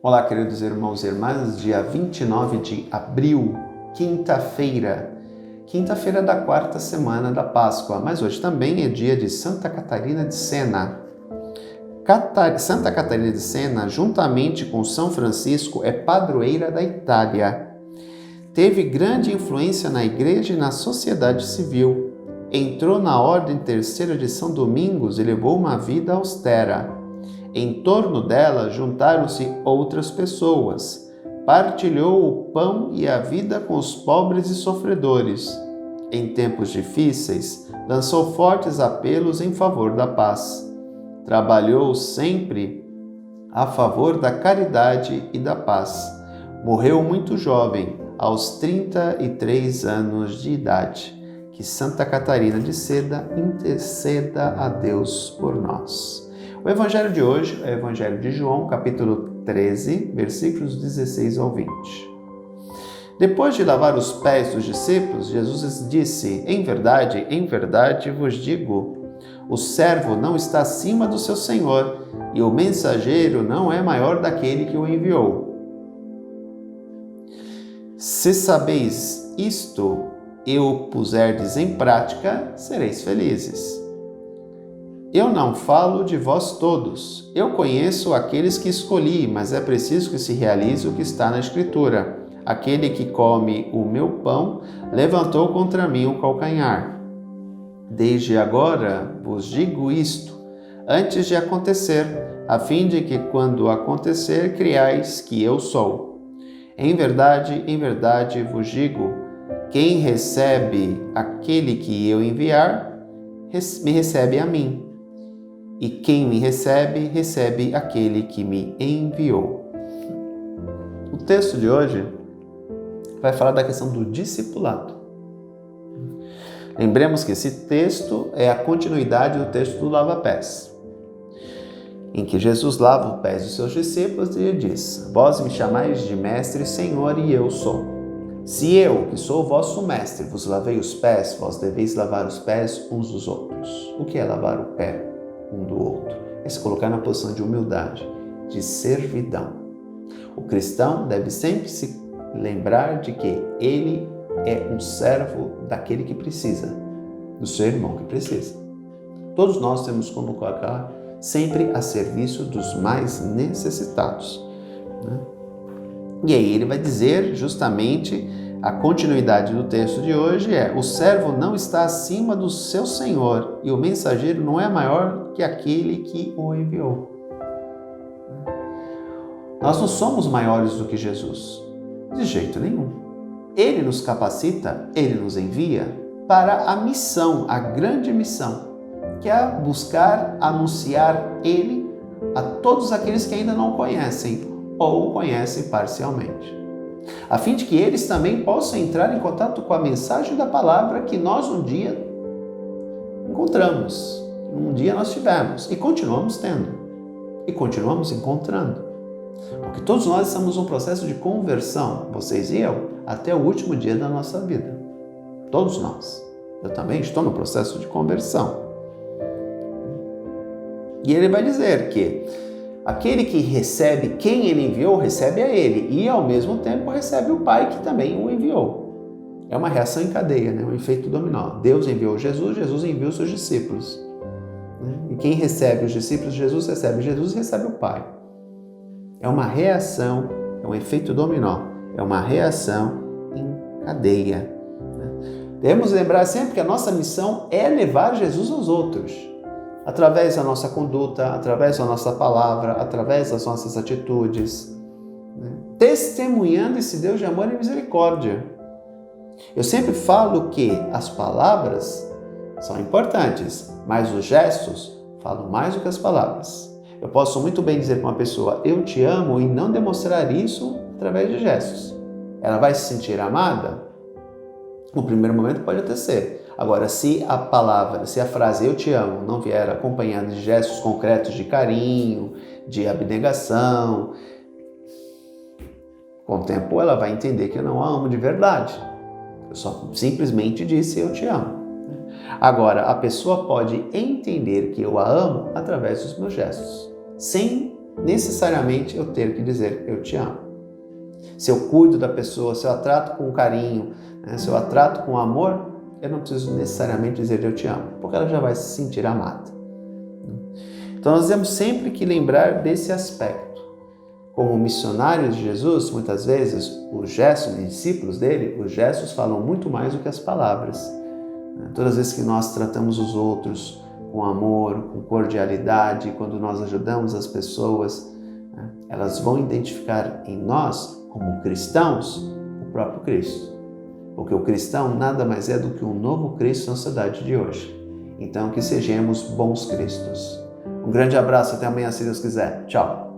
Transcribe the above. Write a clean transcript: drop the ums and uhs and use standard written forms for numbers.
Olá, queridos irmãos e irmãs, dia 29 de abril, quinta-feira da quarta semana da Páscoa, mas hoje também é dia de Santa Catarina de Sena. Santa Catarina de Sena, juntamente com São Francisco, é padroeira da Itália. Teve grande influência na igreja e na sociedade civil. Entrou na Ordem Terceira de São Domingos e levou uma vida austera. Em torno dela juntaram-se outras pessoas. Partilhou o pão e a vida com os pobres e sofredores. Em tempos difíceis, lançou fortes apelos em favor da paz. Trabalhou sempre a favor da caridade e da paz. Morreu muito jovem, aos 33 anos de idade. Que Santa Catarina de Sena interceda a Deus por nós. O evangelho de hoje é o evangelho de João, capítulo 13, versículos 16 ao 20. Depois de lavar os pés dos discípulos, Jesus disse: em verdade vos digo, o servo não está acima do seu senhor, e o mensageiro não é maior daquele que o enviou. Se sabeis isto e o puserdes em prática, sereis felizes. Eu não falo de vós todos. Eu conheço aqueles que escolhi, mas é preciso que se realize o que está na Escritura. Aquele que come o meu pão levantou contra mim o calcanhar. Desde agora vos digo isto, antes de acontecer, a fim de que quando acontecer, creiais que eu sou. Em verdade vos digo, quem recebe aquele que eu enviar, me recebe a mim. E quem me recebe, recebe aquele que me enviou. O texto de hoje vai falar da questão do discipulado. Lembremos que esse texto é a continuidade do texto do lava-pés, em que Jesus lava os pés dos seus discípulos e ele diz: vós me chamais de mestre e senhor, e eu sou. Se eu, que sou o vosso mestre, vos lavei os pés, vós deveis lavar os pés uns dos outros. O que é lavar o pé um do outro? É se colocar na posição de humildade, de servidão. O cristão deve sempre se lembrar de que ele é um servo daquele que precisa, do seu irmão que precisa. Todos nós temos como colocar sempre a serviço dos mais necessitados, né? E aí ele vai dizer justamente a continuidade do texto de hoje é: o servo não está acima do seu senhor e o mensageiro não é maior que aquele que o enviou. Nós não somos maiores do que Jesus, de jeito nenhum. Ele nos capacita, ele nos envia para a missão, a grande missão, que é buscar anunciar ele a todos aqueles que ainda não conhecem ou o conhecem parcialmente, a fim de que eles também possam entrar em contato com a mensagem da palavra que nós um dia encontramos, um dia nós tivemos e continuamos tendo, e continuamos encontrando. Porque todos nós estamos num processo de conversão, vocês e eu, até o último dia da nossa vida. Todos nós. Eu também estou no processo de conversão. E ele vai dizer que aquele que recebe quem ele enviou, recebe a ele, e ao mesmo tempo recebe o Pai que também o enviou. É uma reação em cadeia, né? Um efeito dominó. Deus enviou Jesus, Jesus enviou os seus discípulos. E quem recebe os discípulos de Jesus e recebe o Pai. É uma reação, é um efeito dominó, é uma reação em cadeia. Devemos lembrar sempre que a nossa missão é levar Jesus aos outros, através da nossa conduta, através da nossa palavra, através das nossas atitudes, testemunhando esse Deus de amor e misericórdia. Eu sempre falo que as palavras são importantes, mas os gestos falam mais do que as palavras. Eu posso muito bem dizer para uma pessoa, eu te amo, e não demonstrar isso através de gestos. Ela vai se sentir amada? No primeiro momento pode até ser. Agora, se a palavra, se a frase eu te amo não vier acompanhada de gestos concretos de carinho, de abnegação, com o tempo ela vai entender que eu não a amo de verdade. Eu só simplesmente disse eu te amo. Agora, a pessoa pode entender que eu a amo através dos meus gestos, sem necessariamente eu ter que dizer eu te amo. Se eu cuido da pessoa, se eu a trato com carinho, se eu a trato com amor, eu não preciso necessariamente dizer eu te amo, porque ela já vai se sentir amada. Então nós temos sempre que lembrar desse aspecto. Como missionários de Jesus, muitas vezes os gestos, os discípulos dele, os gestos falam muito mais do que as palavras. Todas as vezes que nós tratamos os outros com amor, com cordialidade, quando nós ajudamos as pessoas, elas vão identificar em nós, como cristãos, o próprio Cristo. Porque o cristão nada mais é do que um novo Cristo na sociedade de hoje. Então, que sejamos bons cristos. Um grande abraço, até amanhã, se Deus quiser. Tchau!